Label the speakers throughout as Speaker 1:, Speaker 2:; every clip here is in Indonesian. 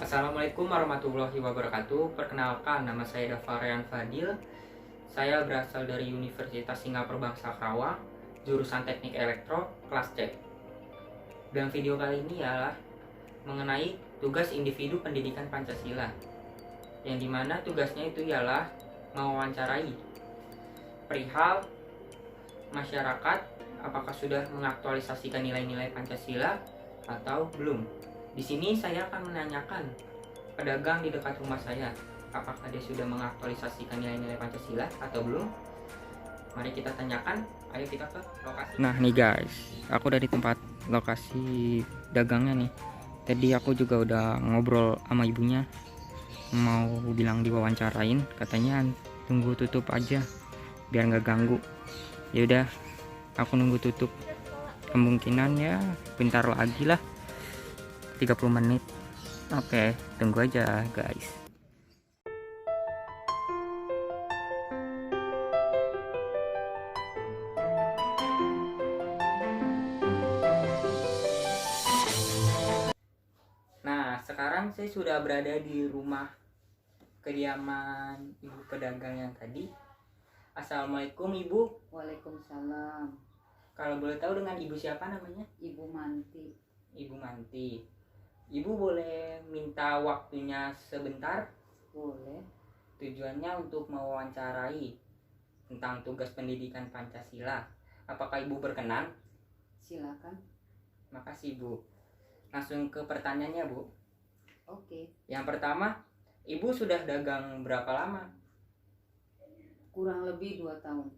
Speaker 1: Assalamualaikum warahmatullahi wabarakatuh. Perkenalkan, nama saya Davarian Fadil. Saya berasal dari Universitas Singapura Bangsa Karawang, jurusan Teknik Elektro, kelas C. Dan video kali ini ialah mengenai tugas individu pendidikan Pancasila, yang dimana tugasnya itu ialah mewawancarai perihal masyarakat apakah sudah mengaktualisasikan nilai-nilai Pancasila atau belum. Di sini saya akan menanyakan pedagang di dekat rumah saya, apakah dia sudah mengaktualisasikan nilai-nilai Pancasila atau belum? Mari kita tanyakan. Ayo kita ke lokasi. Nah nih guys, aku dari tempat lokasi dagangnya nih. Tadi aku juga udah ngobrol sama ibunya, mau bilang diwawancarain, katanya tunggu tutup aja biar nggak ganggu. Ya udah, aku nunggu tutup. Kemungkinan ya bentar lagi lah, 30 menit. Oke, tunggu aja guys. Nah, sekarang saya sudah berada di rumah kediaman ibu pedagang yang tadi. Assalamualaikum ibu.
Speaker 2: Waalaikumsalam.
Speaker 1: Kalau boleh tahu dengan ibu siapa namanya?
Speaker 2: Ibu Manti.
Speaker 1: Ibu Manti. Ibu boleh minta waktunya sebentar?
Speaker 2: Boleh.
Speaker 1: Tujuannya untuk mewawancarai tentang tugas pendidikan Pancasila. Apakah ibu berkenan?
Speaker 2: Silakan.
Speaker 1: Makasih bu. Langsung ke pertanyaannya bu.
Speaker 2: Oke.
Speaker 1: Yang pertama, ibu sudah dagang berapa lama?
Speaker 2: Kurang lebih 2 tahun.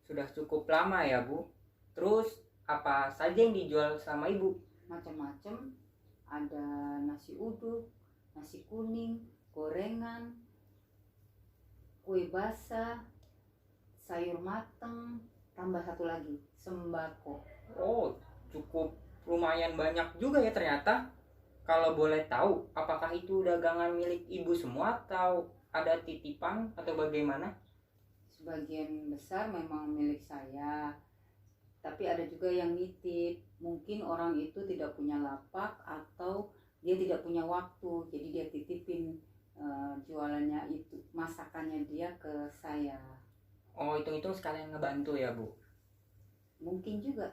Speaker 1: Sudah cukup lama ya bu. Terus apa saja yang dijual sama ibu?
Speaker 2: Macam-macam. Ada nasi uduk, nasi kuning, gorengan, kue basah, sayur mateng, tambah satu lagi, sembako.
Speaker 1: Oh, cukup lumayan banyak juga ya ternyata. Kalau boleh tahu, apakah itu dagangan milik ibu semua atau ada titipan atau bagaimana?
Speaker 2: Sebagian besar memang milik saya, tapi ada juga yang nitip. Mungkin orang itu tidak punya lapak atau dia tidak punya waktu, jadi dia titipin jualannya itu, masakannya dia ke saya.
Speaker 1: Oh, hitung-hitung sekalian ngebantu ya bu.
Speaker 2: Mungkin juga.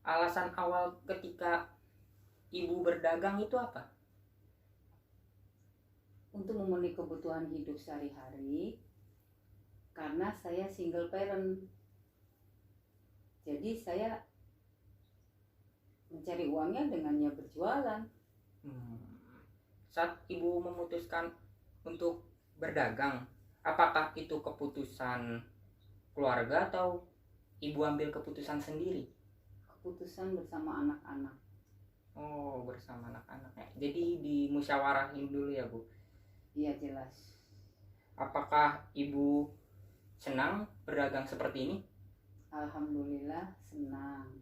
Speaker 1: Alasan awal ketika ibu berdagang itu apa?
Speaker 2: Untuk memenuhi kebutuhan hidup sehari-hari, karena saya single parent. Jadi saya mencari uangnya dengannya berjualan.
Speaker 1: Saat ibu memutuskan untuk berdagang, apakah itu keputusan keluarga atau ibu ambil keputusan sendiri?
Speaker 2: Keputusan bersama anak-anak.
Speaker 1: Oh, bersama anak-anaknya. Jadi dimusyawarahin dulu ya bu.
Speaker 2: Iya jelas.
Speaker 1: Apakah ibu senang berdagang seperti ini?
Speaker 2: Alhamdulillah senang.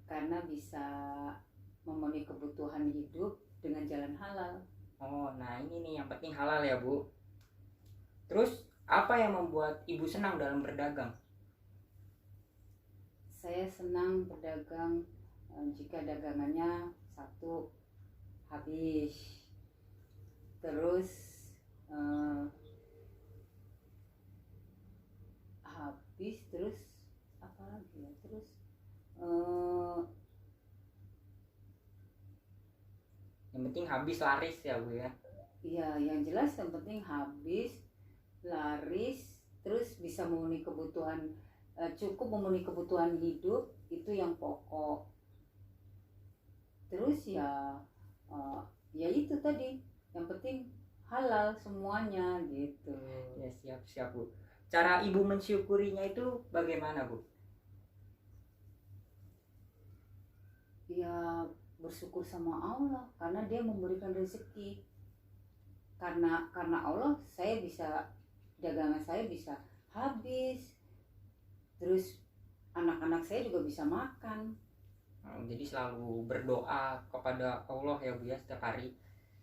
Speaker 2: Karena bisa memenuhi kebutuhan hidup dengan jalan halal.
Speaker 1: Oh, nah ini nih yang penting halal ya bu. Terus apa yang membuat ibu senang dalam berdagang?
Speaker 2: Saya senang berdagang jika dagangannya satu habis, terus terus apa lagi ya, terus
Speaker 1: Yang penting habis laris ya bu ya.
Speaker 2: iya, yang jelas yang penting habis laris, terus bisa memenuhi kebutuhan, cukup memenuhi kebutuhan hidup, itu yang pokok. Terus ya ya itu tadi, yang penting halal semuanya gitu.
Speaker 1: Ya siap bu. Cara ibu mensyukurinya itu bagaimana bu?
Speaker 2: Ya bersyukur sama Allah karena dia memberikan rezeki. Karena Allah saya bisa, dagangan saya bisa habis, terus anak-anak saya juga bisa makan.
Speaker 1: Jadi selalu berdoa kepada Allah ya bu ya setiap hari.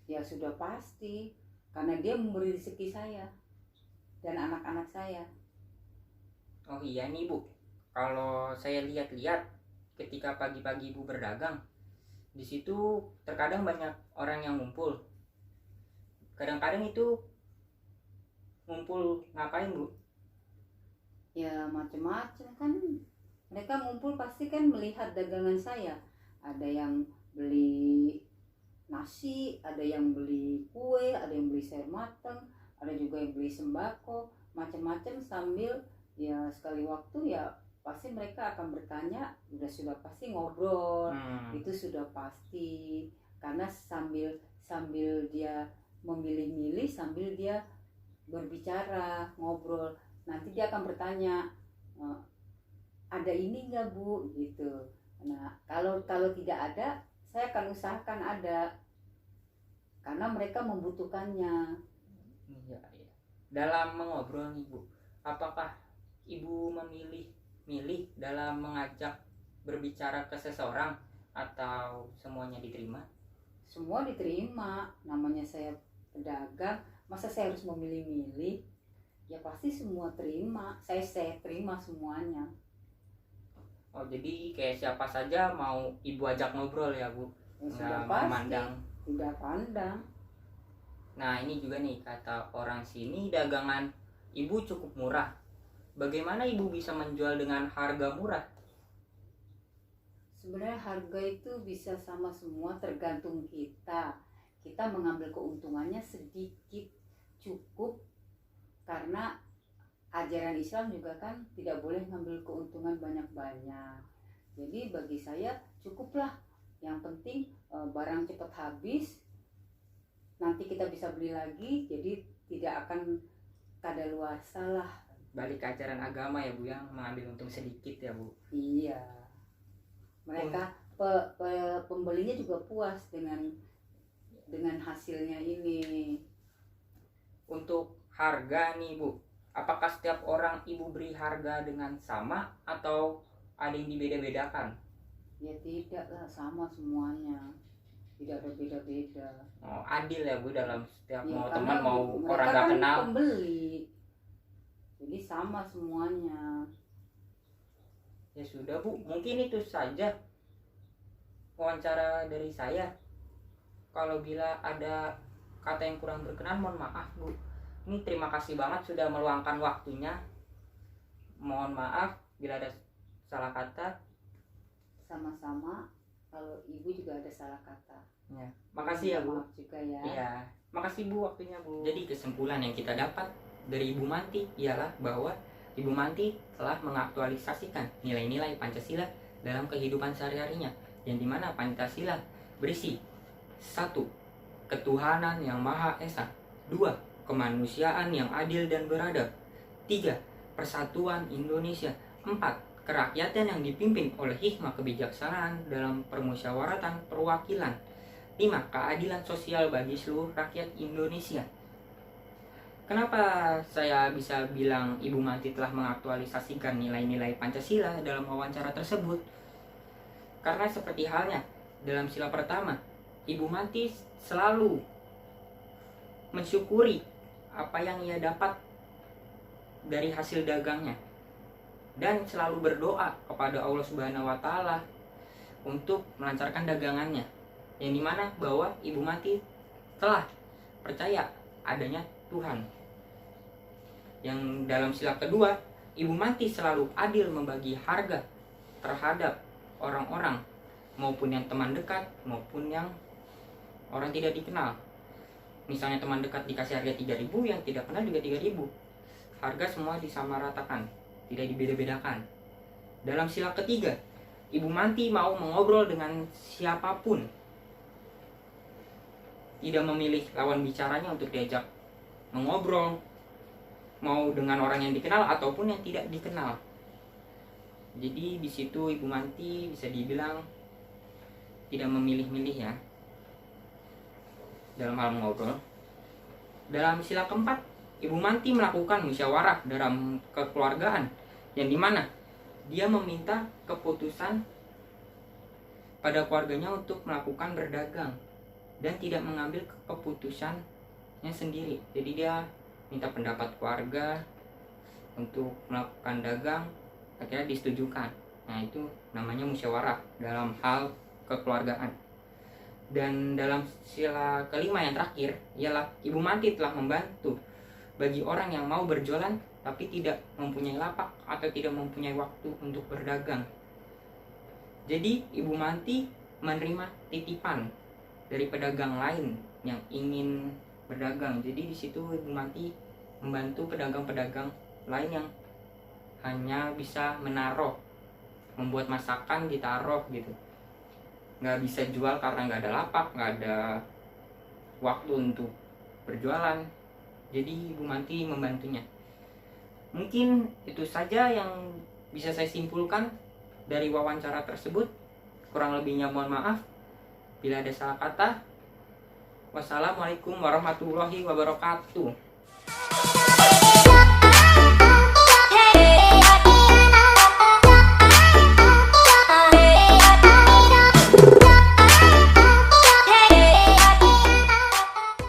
Speaker 2: Ya sudah pasti, karena dia memberi rezeki saya dan anak-anak saya.
Speaker 1: Oh iya nih bu, kalau saya lihat-lihat ketika pagi-pagi ibu berdagang, Di situ terkadang banyak orang yang ngumpul. Kadang-kadang itu ngumpul ngapain, Bu?
Speaker 2: Ya macam-macam kan, mereka ngumpul pasti kan melihat dagangan saya. Ada yang beli nasi, ada yang beli kue, ada yang beli sayur mateng, ada juga yang beli sembako, macam-macam, sambil ya sekali waktu ya pasti mereka akan bertanya, sudah pasti ngobrol. Itu sudah pasti, karena sambil sambil dia memilih-milih, sambil dia berbicara, ngobrol, nanti dia akan bertanya, ada ini enggak Bu, gitu. Nah kalau tidak ada, saya akan usahakan ada, karena mereka membutuhkannya.
Speaker 1: Iya, iya. Dalam mengobrol nih Bu, apakah Ibu memilih dalam mengajak berbicara ke seseorang atau semuanya diterima?
Speaker 2: Semua diterima, namanya saya pedagang, masa saya harus memilih-milih? Ya pasti semua terima, saya terima semuanya.
Speaker 1: Oh, jadi kayak siapa saja mau Ibu ajak ngobrol ya Bu?
Speaker 2: Ya, sudah
Speaker 1: Nggak
Speaker 2: pasti,
Speaker 1: memandang.
Speaker 2: tidak pandang.
Speaker 1: Nah, ini juga nih kata orang sini, dagangan Ibu cukup murah. Bagaimana Ibu bisa menjual dengan harga murah?
Speaker 2: Sebenarnya harga itu bisa sama semua, tergantung kita. Kita mengambil keuntungannya sedikit cukup, karena ajaran Islam juga kan tidak boleh ngambil keuntungan banyak-banyak. Jadi bagi saya cukuplah, yang penting barang cepat habis, nanti kita bisa beli lagi, jadi tidak akan kadaluarsa lah.
Speaker 1: Balik ke ajaran agama ya Bu, yang mengambil untung sedikit ya Bu.
Speaker 2: Iya, mereka pembelinya juga puas dengan hasilnya ini.
Speaker 1: Untuk harga nih Bu, apakah setiap orang Ibu beri harga dengan sama atau ada yang dibeda-bedakan?
Speaker 2: Ya tidak lah, sama semuanya, tidak ada beda-beda.
Speaker 1: Oh, adil ya Bu, dalam setiap
Speaker 2: Ya,
Speaker 1: mau
Speaker 2: karena
Speaker 1: teman mau
Speaker 2: mereka
Speaker 1: orang nggak
Speaker 2: kan
Speaker 1: kenal.
Speaker 2: pembeli, jadi sama semuanya.
Speaker 1: Ya sudah Bu, mungkin itu saja wawancara dari saya. Kalau bila ada kata yang kurang berkenan, mohon maaf Bu. Ini terima kasih banget sudah meluangkan waktunya. Mohon maaf bila ada salah kata.
Speaker 2: Sama-sama, kalau Ibu juga ada salah kata.
Speaker 1: Ya, makasih ya Bu.
Speaker 2: Maaf juga ya.
Speaker 1: Iya, makasih Bu waktunya Bu. Jadi kesimpulan yang kita dapat dari Ibu Manti ialah bahwa Ibu Manti telah mengaktualisasikan nilai-nilai Pancasila dalam kehidupan sehari-harinya, yang dimana Pancasila berisi 1. Ketuhanan yang Maha Esa. 2. Kemanusiaan yang adil dan beradab. 3. Persatuan Indonesia. 4. Kerakyatan yang dipimpin oleh hikmah kebijaksanaan dalam permusyawaratan perwakilan. 5. Keadilan sosial bagi seluruh rakyat Indonesia. Kenapa saya bisa bilang Ibu Manti telah mengaktualisasikan nilai-nilai Pancasila dalam wawancara tersebut? Karena seperti halnya dalam sila pertama, Ibu Manti selalu mensyukuri apa yang ia dapat dari hasil dagangnya, dan selalu berdoa kepada Allah Subhanahu wa Ta'ala untuk melancarkan dagangannya, yang dimana bahwa Ibu Manti telah percaya adanya Tuhan. Yang dalam sila kedua, Ibu Manti selalu adil membagi harga terhadap orang-orang, maupun yang teman dekat maupun yang orang tidak dikenal. Misalnya teman dekat dikasih harga 3.000, yang tidak kenal juga 3.000. Harga semua disamaratakan, tidak dibeda-bedakan. Dalam sila ketiga, Ibu Manti mau mengobrol dengan siapapun, tidak memilih lawan bicaranya untuk diajak mengobrol, mau dengan orang yang dikenal ataupun yang tidak dikenal. Jadi di situ Ibu Manti bisa dibilang tidak memilih-milih ya dalam hal mengobrol. Dalam sila keempat, Ibu Manti melakukan musyawarah dalam kekeluargaan, yang dimana dia meminta keputusan pada keluarganya untuk melakukan berdagang dan tidak mengambil keputusannya sendiri. Jadi dia minta pendapat keluarga untuk melakukan dagang, akhirnya disetujukan. Nah, itu namanya musyawarah dalam hal kekeluargaan. Dan dalam sila kelima yang terakhir ialah Ibu Manti telah membantu bagi orang yang mau berjualan tapi tidak mempunyai lapak atau tidak mempunyai waktu untuk berdagang. Jadi Ibu Manti menerima titipan dari pedagang lain yang ingin berdagang. Jadi di situ Ibu Manti membantu pedagang-pedagang lain yang hanya bisa menaruh, membuat masakan ditaruh gitu, nggak bisa jual karena nggak ada lapak, nggak ada waktu untuk berjualan. Jadi Ibu Manti membantunya. Mungkin itu saja yang bisa saya simpulkan dari wawancara tersebut. Kurang lebihnya mohon maaf bila ada salah kata. Wassalamualaikum warahmatullahi wabarakatuh.